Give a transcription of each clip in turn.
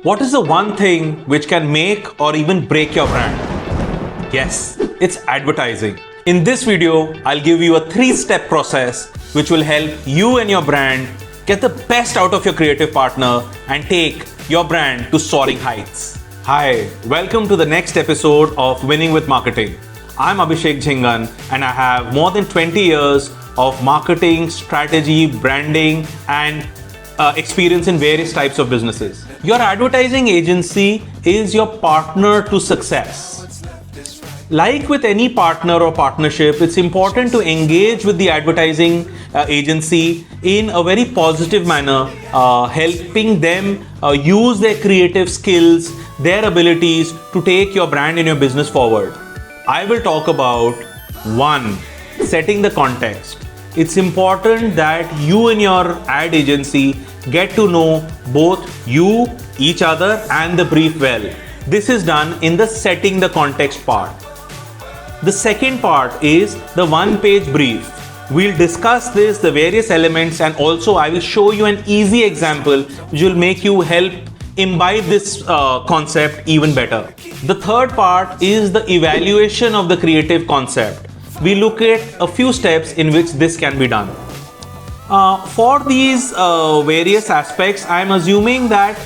What is the one thing which can make or even break your brand? Yes, it's advertising. In this video, I'll give you a 3-step process which will help you and your brand get the best out of your creative partner and take your brand to soaring heights. Hi, welcome to the next episode of Winning with Marketing. I'm Abhishek Jhingan and I have more than 20 years of marketing, strategy, branding and experience in various types of businesses. Your advertising agency is your partner to success. Like with any partner or partnership, it's important to engage with the advertising agency in a very positive manner, helping them use their creative skills, their abilities to take your brand and your business forward. I will talk about 1. Setting the context. It's important that you and your ad agency get to know both you, each other, and the brief well. This is done in the setting the context part. The second part is the one-page brief. We'll discuss this, the various elements, and also I will show you an easy example which will make you help imbibe this concept even better. The third part is the evaluation of the creative concept. We look at a few steps in which this can be done. For these various aspects, I'm assuming that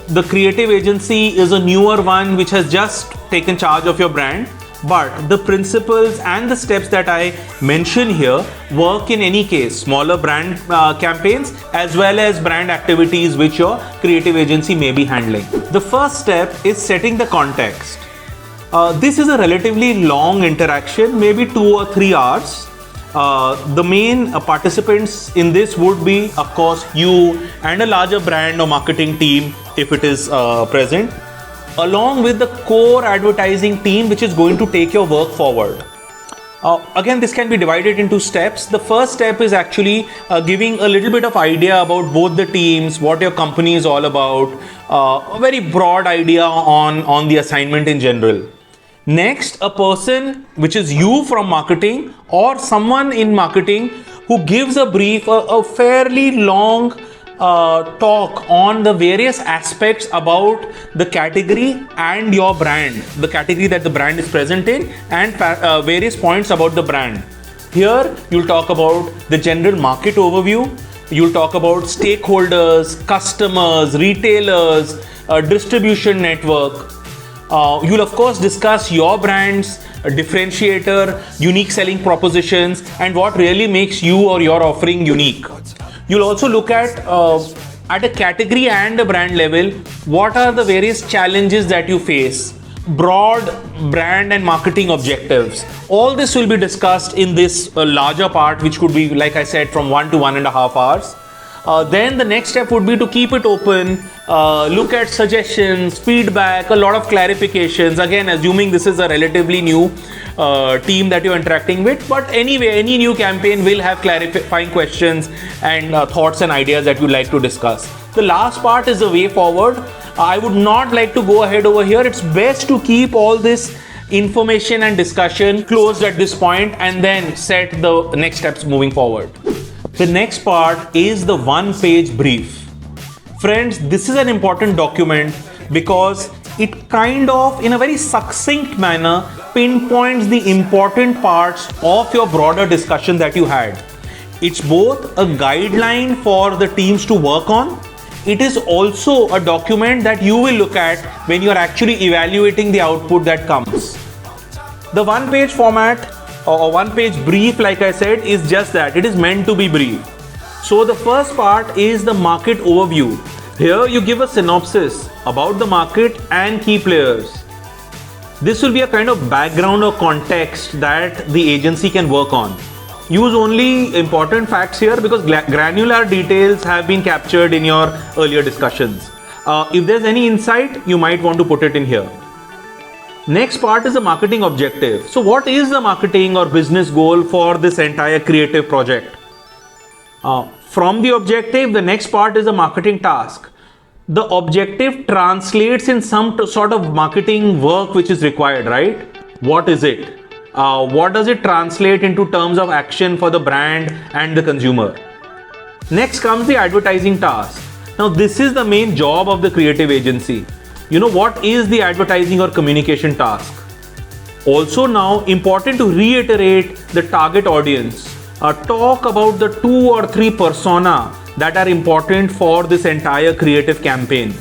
the creative agency is a newer one which has just taken charge of your brand, but the principles and the steps that I mention here work in any case, smaller brand campaigns as well as brand activities which your creative agency may be handling. The first step is setting the context. This is a relatively long interaction, maybe 2 or 3 hours. The main participants in this would be, of course, you and a larger brand or marketing team if it is present, along with the core advertising team which is going to take your work forward. Again, this can be divided into steps. The first step is actually giving a little bit of idea about both the teams, what your company is all about, a very broad idea on the assignment in general. Next, a person which is you from marketing or someone in marketing who gives a brief, a fairly long talk on the various aspects about the category and your brand, the category that the brand is present in, and various points about the brand. Here, you'll talk about the general market overview, you'll talk about stakeholders, customers, retailers, distribution network. You'll of course discuss your brand's differentiator, unique selling propositions, and what really makes you or your offering unique. You'll also look at a category and a brand level, what are the various challenges that you face, broad brand and marketing objectives. All this will be discussed in this larger part, which could be, like I said, from 1 to 1.5 hours. Then the next step would be to keep it open, look at suggestions, feedback, a lot of clarifications. Again, assuming this is a relatively new team that you're interacting with. But anyway, any new campaign will have clarifying questions and thoughts and ideas that you'd like to discuss. The last part is the way forward. I would not like to go ahead over here. It's best to keep all this information and discussion closed at this point and then set the next steps moving forward. The next part is the one-page brief. Friends, this is an important document because it kind of, in a very succinct manner, pinpoints the important parts of your broader discussion that you had. It's both a guideline for the teams to work on. It is also a document that you will look at when you're actually evaluating the output that comes. The one-page format or one-page brief, like I said, is just that. It is meant to be brief. So the first part is the market overview. Here you give a synopsis about the market and key players. This will be a kind of background or context that the agency can work on. Use only important facts here because granular details have been captured in your earlier discussions. If there's any insight, you might want to put it in here. Next part is the marketing objective. So what is the marketing or business goal for this entire creative project? From the objective, the next part is the marketing task. The objective translates in some sort of marketing work which is required, right? What is it? What does it translate into terms of action for the brand and the consumer? Next comes the advertising task. Now, this is the main job of the creative agency. You know, what is the advertising or communication task? Also now important to reiterate the target audience. Talk about the 2 or 3 persona that are important for this entire creative campaign.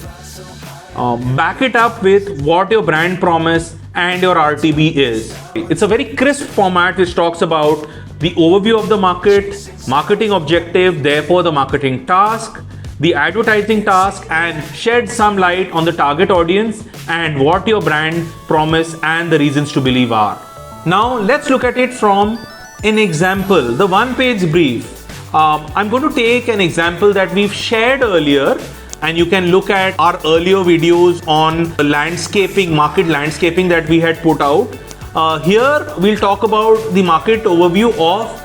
Back it up with what your brand promise and your RTB is. It's a very crisp format which talks about the overview of the market, marketing objective, therefore the marketing task, the advertising task, and shed some light on the target audience and what your brand promise and the reasons to believe are. Now let's look at it from an example, the one-page brief. I'm going to take an example that we've shared earlier, and you can look at our earlier videos on landscaping, market landscaping that we had put out. Here we'll talk about the market overview of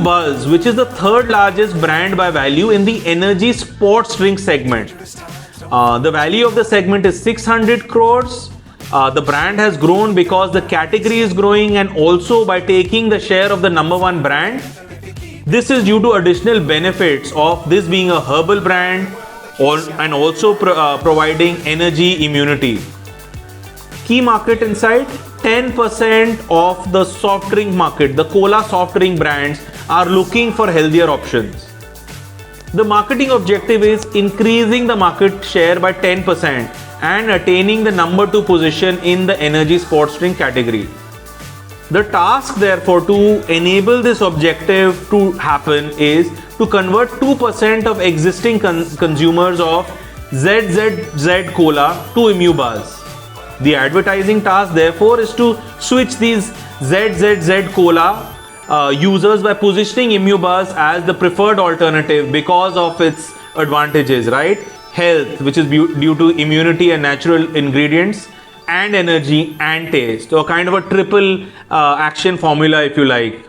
Buzz, which is the third largest brand by value in the energy sports drink segment. The value of the segment is 600 crores. The brand has grown because the category is growing and also by taking the share of the #1 brand. This is due to additional benefits of this being a herbal brand and also providing energy immunity. Key market insight: 10% of the soft drink market, the cola soft drink brands, are looking for healthier options. The marketing objective is increasing the market share by 10% and attaining the #2 position in the energy sports drink category. The task, therefore, to enable this objective to happen is to convert 2% of existing consumers of ZZZ Cola to Buzz. The advertising task, therefore, is to switch these ZZZ Cola users by positioning Buzz as the preferred alternative because of its advantages, right? Health, which is due to immunity and natural ingredients, and energy and taste, or kind of a triple action formula, if you like.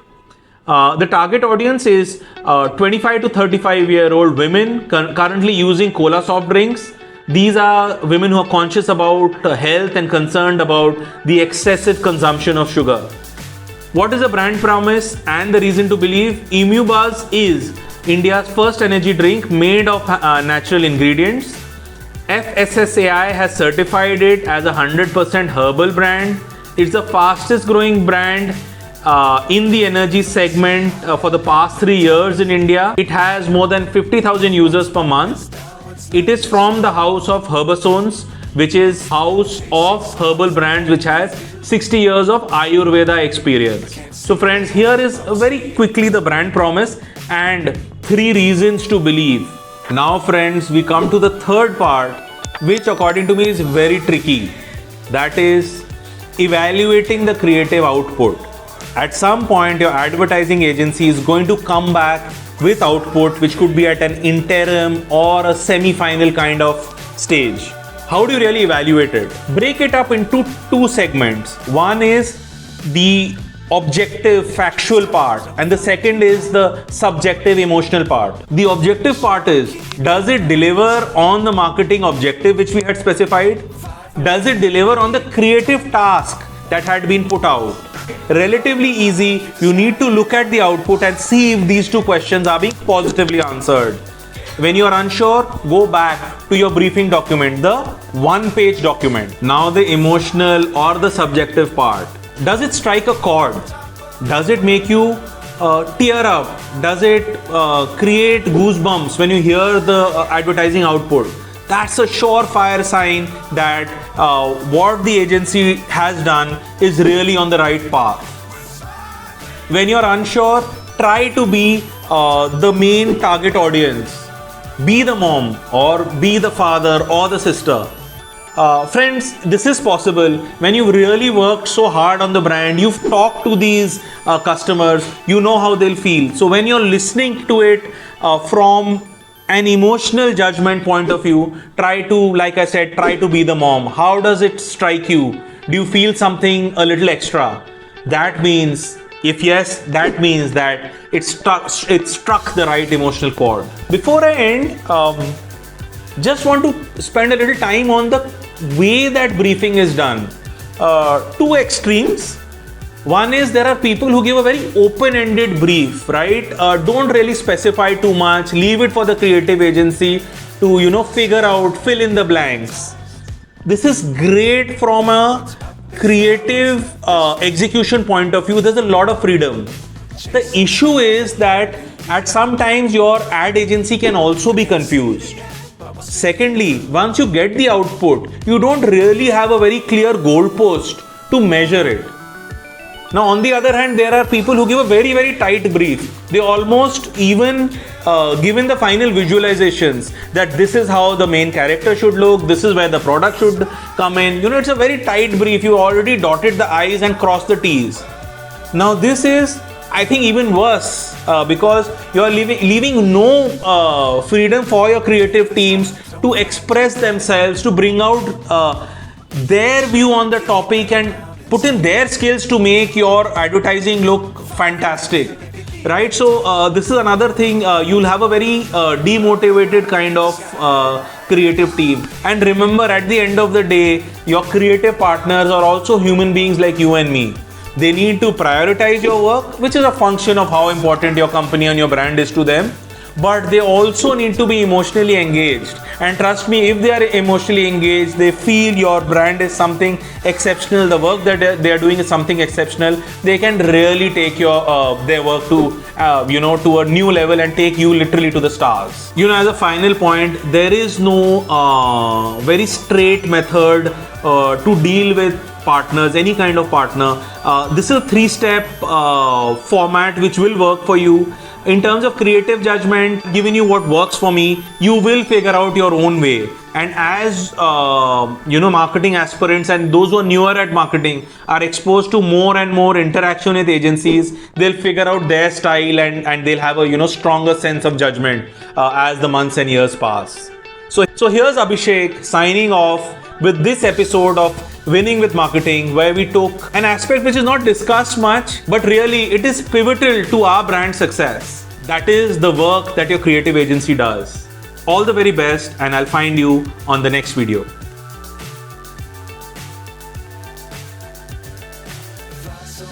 The target audience is 25 to 35-year-old women currently using cola soft drinks. These are women who are conscious about health and concerned about the excessive consumption of sugar. What is the brand promise and the reason to believe? Buzz is India's first energy drink made of natural ingredients. FSSAI has certified it as a 100% herbal brand. It's the fastest growing brand in the energy segment for the past 3 years in India. It has more than 50,000 users per month. It is from the house of Herbasones, which is house of herbal brands which has 60 years of Ayurveda experience. So friends, here is very quickly the brand promise and 3 reasons to believe. Now friends, we come to the third part, which according to me is very tricky. That is evaluating the creative output. At some point, your advertising agency is going to come back with output which could be at an interim or a semi-final kind of stage. How do you really evaluate it? Break it up into 2 segments. One is the objective factual part and the second is the subjective emotional part. The objective part is, does it deliver on the marketing objective which we had specified? Does it deliver on the creative task that had been put out? Relatively easy. You need to look at the output and see if these 2 questions are being positively answered. When you are unsure, go back to your briefing document, the 1-page document. Now the emotional or the subjective part. Does it strike a chord? Does it make you tear up? Does it create goosebumps when you hear the advertising output? That's a surefire sign that what the agency has done is really on the right path. When you're unsure, try to be the main target audience. Be the mom or be the father or the sister. Friends, this is possible when you've really worked so hard on the brand. You've talked to these customers, you know how they'll feel. So when you're listening to it from an emotional judgment point of view, try to, like I said, try to be the mom. How does it strike you? Do you feel something a little extra? That means, if yes, that means that it struck the right emotional chord. Before I end, just want to spend a little time on the way that briefing is done. 2 extremes. One is there are people who give a very open-ended brief, right? Don't really specify too much. Leave it for the creative agency to, figure out, fill in the blanks. This is great from a creative execution point of view. There's a lot of freedom. The issue is that at some times your ad agency can also be confused. Secondly, once you get the output, you don't really have a very clear goalpost to measure it. Now, on the other hand, there are people who give a very, very tight brief. They almost even given the final visualizations that this is how the main character should look, this is where the product should come in. It's a very tight brief. You already dotted the I's and crossed the T's. Now, this is, I think, even worse because you are leaving no freedom for your creative teams to express themselves, to bring out their view on the topic and put in their skills to make your advertising look fantastic, right? So this is another thing. You'll have a very demotivated kind of creative team. And remember, at the end of the day, your creative partners are also human beings like you and me. They need to prioritize your work, which is a function of how important your company and your brand is to them. But they also need to be emotionally engaged. And trust me, if they are emotionally engaged, they feel your brand is something exceptional, the work that they are doing is something exceptional, they can really take their work to to a new level and take you literally to the stars. As a final point, there is no very straight method to deal with partners, any kind of partner. This is a 3-step format which will work for you. In terms of creative judgment, giving you what works for me, you will figure out your own way. And as marketing aspirants and those who are newer at marketing are exposed to more and more interaction with agencies, they'll figure out their style and they'll have a stronger sense of judgment as the months and years pass. So here's Abhishek signing off with this episode of Winning with Marketing, where we took an aspect which is not discussed much, but really it is pivotal to our brand success. That is the work that your creative agency does. All the very best, and I'll find you on the next video. So